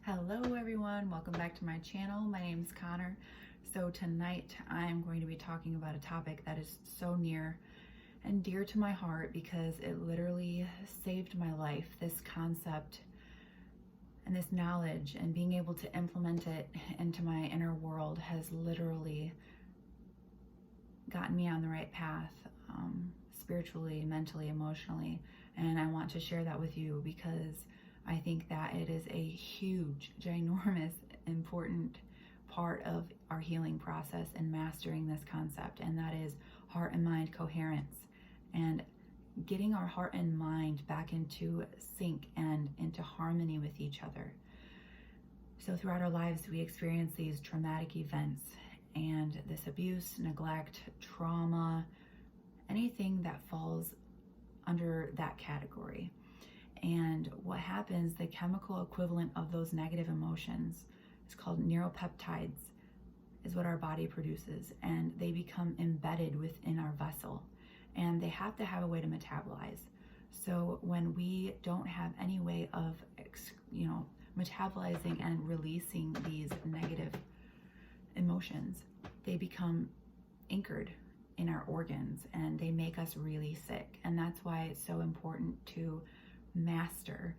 Hello everyone, welcome back to my channel. My name is Connor. So tonight I'm going to be talking about a topic that is so near and dear to my heart because it literally saved my life. This concept and this knowledge and being able to implement it into my inner world has literally gotten me on the right path, spiritually, mentally, emotionally. And I want to share that with you because I think that it is a huge, ginormous, important part of our healing process and mastering this concept, and that is heart and mind coherence and getting our heart and mind back into sync and into harmony with each other. So throughout our lives, we experience these traumatic events and this abuse, neglect, trauma, anything that falls under that category. And what happens, the chemical equivalent of those negative emotions is called neuropeptides, is what our body produces, and they become embedded within our vessel, and they have to have a way to metabolize. So when we don't have any way of metabolizing and releasing these negative emotions, they become anchored in our organs and they make us really sick. And that's why it's so important to master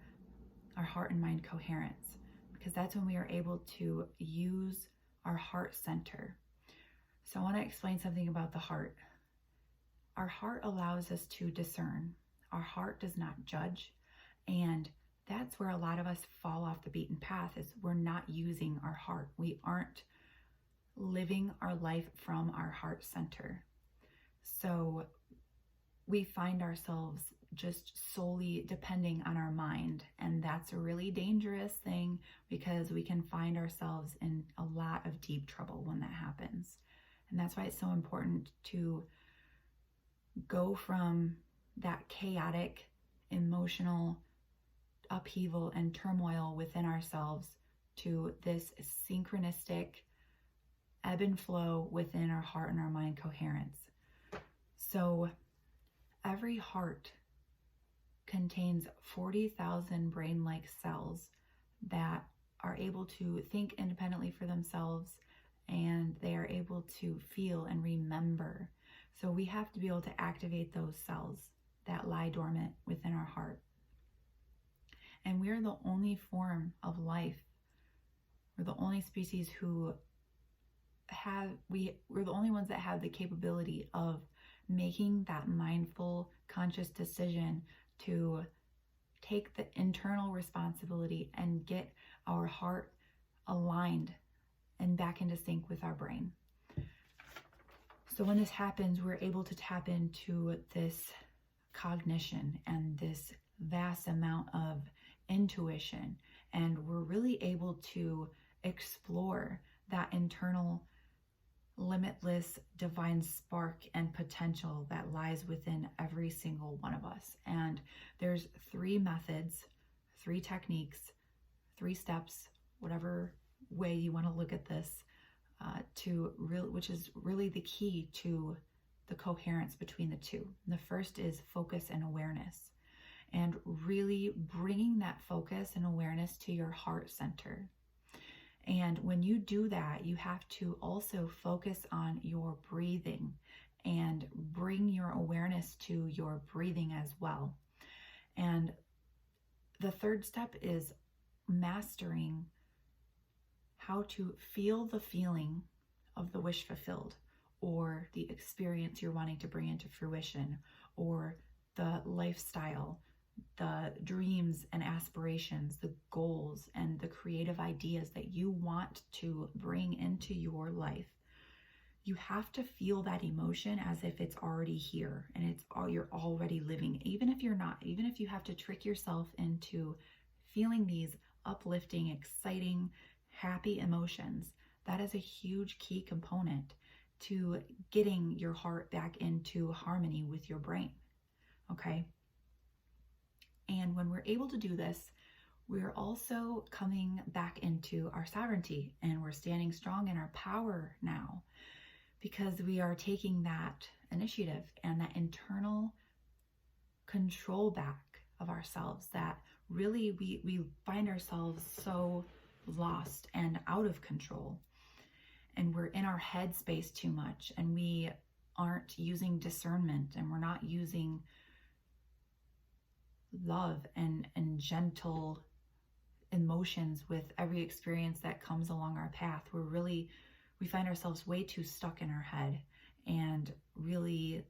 our heart and mind coherence, because that's when we are able to use our heart center. So I want to explain something about the heart. Our heart allows us to discern. Our heart does not judge, and that's where a lot of us fall off the beaten path, is we're not using our heart. We aren't living our life from our heart center. So we find ourselves just solely depending on our mind, and that's a really dangerous thing because we can find ourselves in a lot of deep trouble when that happens. And that's why it's so important to go from that chaotic emotional upheaval and turmoil within ourselves to this synchronistic ebb and flow within our heart and our mind coherence. So every heart contains 40,000 brain-like cells that are able to think independently for themselves, and they are able to feel and remember. So we have to be able to activate those cells that lie dormant within our heart. And we're the only form of life, we're the only species who we're the only ones that have the capability of making that mindful, conscious decision to take the internal responsibility and get our heart aligned and back into sync with our brain. So when this happens, we're able to tap into this cognition and this vast amount of intuition, and we're really able to explore that internal limitless divine spark and potential that lies within every single one of us. And there's 3 methods, 3 techniques, 3 steps, whatever way you want to look at this, which is really the key to the coherence between the two. And the first is focus and awareness, and really bringing that focus and awareness to your heart center. And when you do that, you have to also focus on your breathing and bring your awareness to your breathing as well. And the third step is mastering how to feel the feeling of the wish fulfilled, or the experience you're wanting to bring into fruition, or the lifestyle, the dreams and aspirations, the goals and the creative ideas that you want to bring into your life. You have to feel that emotion as if it's already here and you're already living. Even if you're not, even if you have to trick yourself into feeling these uplifting, exciting, happy emotions, that is a huge key component to getting your heart back into harmony with your brain. Okay? And when we're able to do this, we're also coming back into our sovereignty, and we're standing strong in our power now, because we are taking that initiative and that internal control back of ourselves that really we find ourselves so lost and out of control, and we're in our head space too much, and we aren't using discernment, and we're not using love and gentle emotions with every experience that comes along our path. We find ourselves way too stuck in our head and really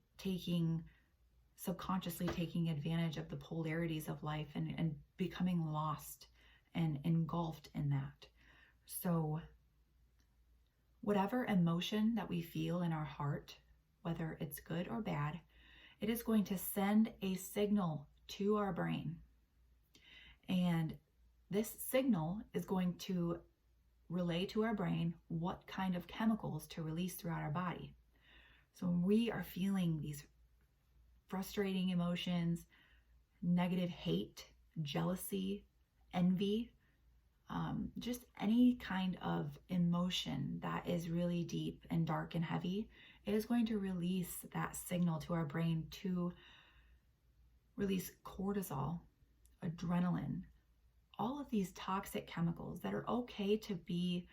subconsciously taking advantage of the polarities of life and becoming lost and engulfed in that. So whatever emotion that we feel in our heart, whether it's good or bad, it is going to send a signal to our brain. And this signal is going to relay to our brain what kind of chemicals to release throughout our body. So when we are feeling these frustrating emotions, negative hate, jealousy, envy, just any kind of emotion that is really deep and dark and heavy, it is going to release that signal to our brain to release cortisol, adrenaline, all of these toxic chemicals that are okay to be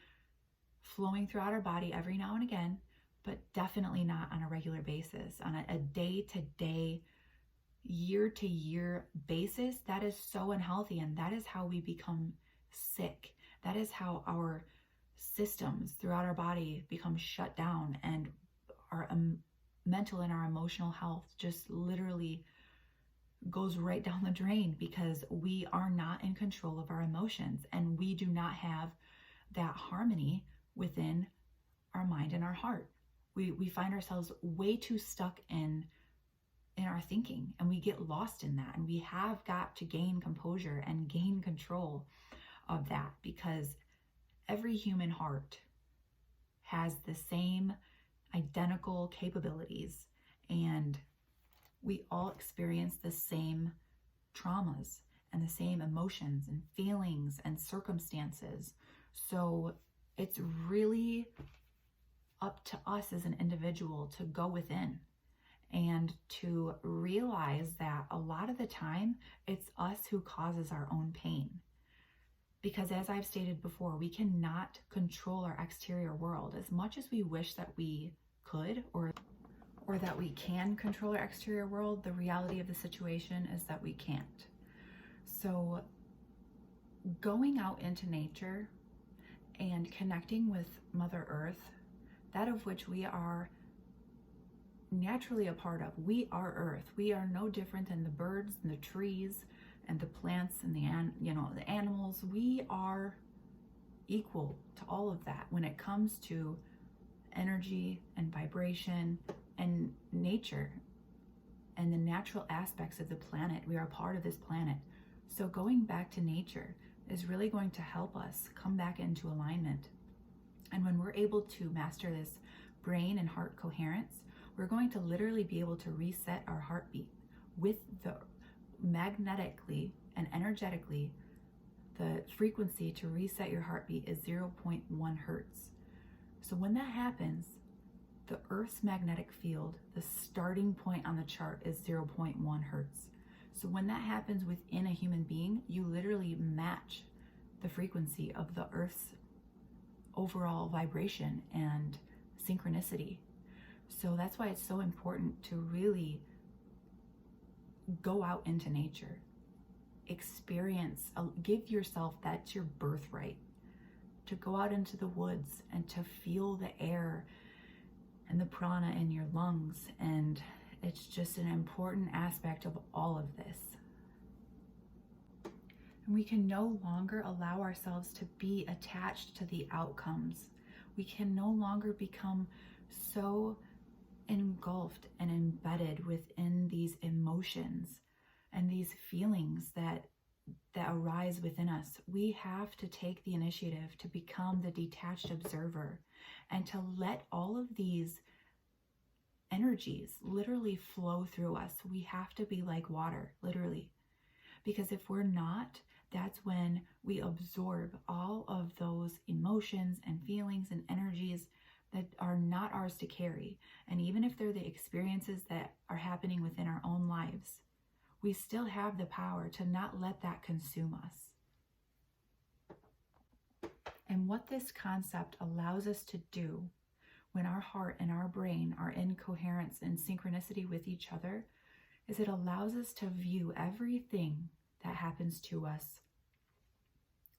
flowing throughout our body every now and again, but definitely not on a regular basis, on a day-to-day, year-to-year basis. That is so unhealthy, and that is how we become sick. That is how our systems throughout our body become shut down, and our mental and our emotional health just literally goes right down the drain, because we are not in control of our emotions, and we do not have that harmony within our mind and our heart. We find ourselves way too stuck in our thinking, and we get lost in that, and we have got to gain composure and gain control of that, because every human heart has the same identical capabilities, and we all experience the same traumas and the same emotions and feelings and circumstances. So it's really up to us as an individual to go within and to realize that a lot of the time it's us who causes our own pain. Because as I've stated before, we cannot control our exterior world as much as we wish that we could, or that we can control our exterior world. The reality of the situation is that we can't. So going out into nature and connecting with Mother Earth, that of which we are naturally a part of. We are Earth. We are no different than the birds and the trees and the plants and the animals. We are equal to all of that when it comes to energy and vibration and nature and the natural aspects of the planet. We are part of this planet. So going back to nature is really going to help us come back into alignment. And when we're able to master this brain and heart coherence, we're going to literally be able to reset our heartbeat with the magnetically and energetically. The frequency to reset your heartbeat is 0.1 hertz. So when that happens, the Earth's magnetic field, the starting point on the chart, is 0.1 hertz. So when that happens within a human being, you literally match the frequency of the Earth's overall vibration and synchronicity. So that's why it's so important to really go out into nature, experience, give yourself, that's your birthright, to go out into the woods and to feel the air and the prana in your lungs. And it's just an important aspect of all of this. And we can no longer allow ourselves to be attached to the outcomes. We can no longer become so engulfed and embedded within these emotions and these feelings that arise within us. We have to take the initiative to become the detached observer and to let all of these energies literally flow through us. We have to be like water, literally. Because if we're not, that's when we absorb all of those emotions and feelings and energies that are not ours to carry. And even if they're the experiences that are happening within our own lives, we still have the power to not let that consume us. And what this concept allows us to do when our heart and our brain are in coherence and synchronicity with each other is it allows us to view everything that happens to us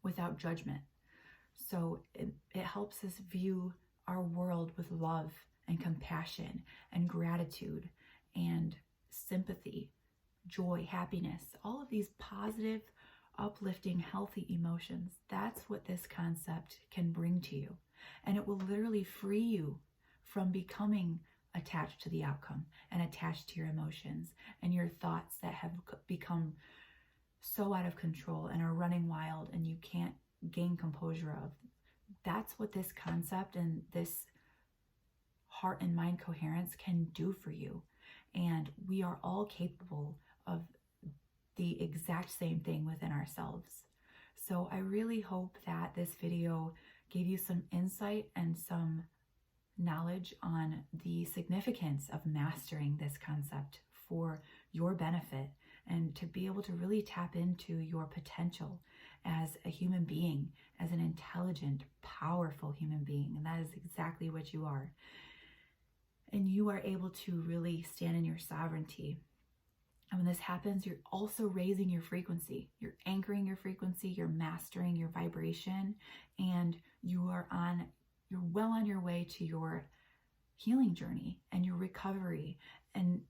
without judgment. So it helps us view our world with love and compassion and gratitude and sympathy, joy, happiness, all of these positive, uplifting, healthy emotions. That's what this concept can bring to you. And it will literally free you from becoming attached to the outcome and attached to your emotions and your thoughts that have become so out of control and are running wild and you can't gain composure of. That's what this concept and this heart and mind coherence can do for you. And we are all capable of the exact same thing within ourselves. So I really hope that this video gave you some insight and some knowledge on the significance of mastering this concept for your benefit and to be able to really tap into your potential as a human being, as an intelligent, powerful human being. And that is exactly what you are. And you are able to really stand in your sovereignty. And when this happens, you're also raising your frequency. You're anchoring your frequency, you're mastering your vibration, and you're well on your way to your healing journey and your recovery and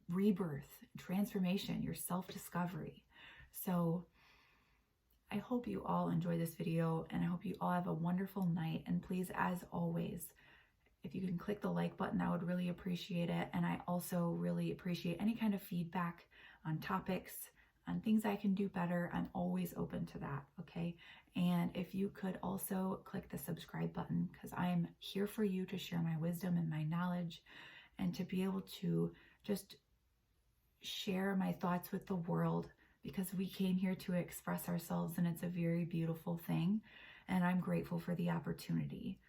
rebirth, transformation, your self-discovery. So I hope you all enjoy this video and I hope you all have a wonderful night. And please, as always, if you can click the like button, I would really appreciate it. And I also really appreciate any kind of feedback on topics, on things I can do better. I'm always open to that, okay? And if you could also click the subscribe button, because I am here for you to share my wisdom and my knowledge and to be able to just share my thoughts with the world, because we came here to express ourselves and it's a very beautiful thing. And I'm grateful for the opportunity.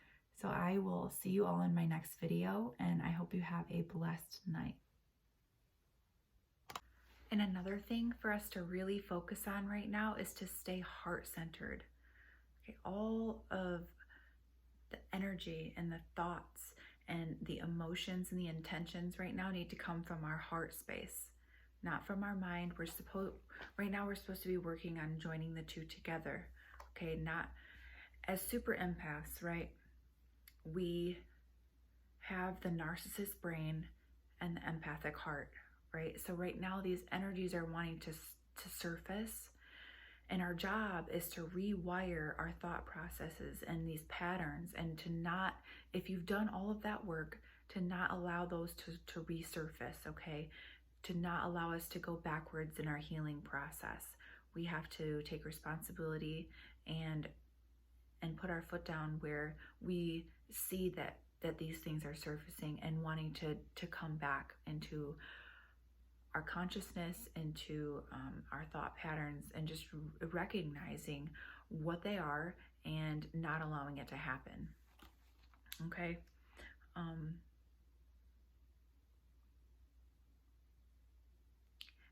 So I will see you all in my next video, and I hope you have a blessed night. And another thing for us to really focus on right now is to stay heart-centered. Okay, all of the energy and the thoughts and the emotions and the intentions right now need to come from our heart space, not from our mind. Right now we're supposed to be working on joining the two together. Okay, not as super empaths, right? We have the narcissist brain and the empathic heart, right? So right now these energies are wanting to surface, and our job is to rewire our thought processes and these patterns, and to not, if you've done all of that work, to not allow those to resurface, okay? To not allow us to go backwards in our healing process. We have to take responsibility and put our foot down where we see that these things are surfacing and wanting to come back into our consciousness, into our thought patterns, and just recognizing what they are and not allowing it to happen. Okay. And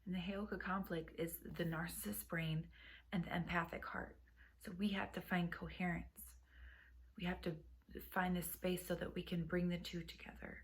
the Heyoka conflict is the narcissist brain and the empathic heart. So we have to find coherence. We have to find this space so that we can bring the two together.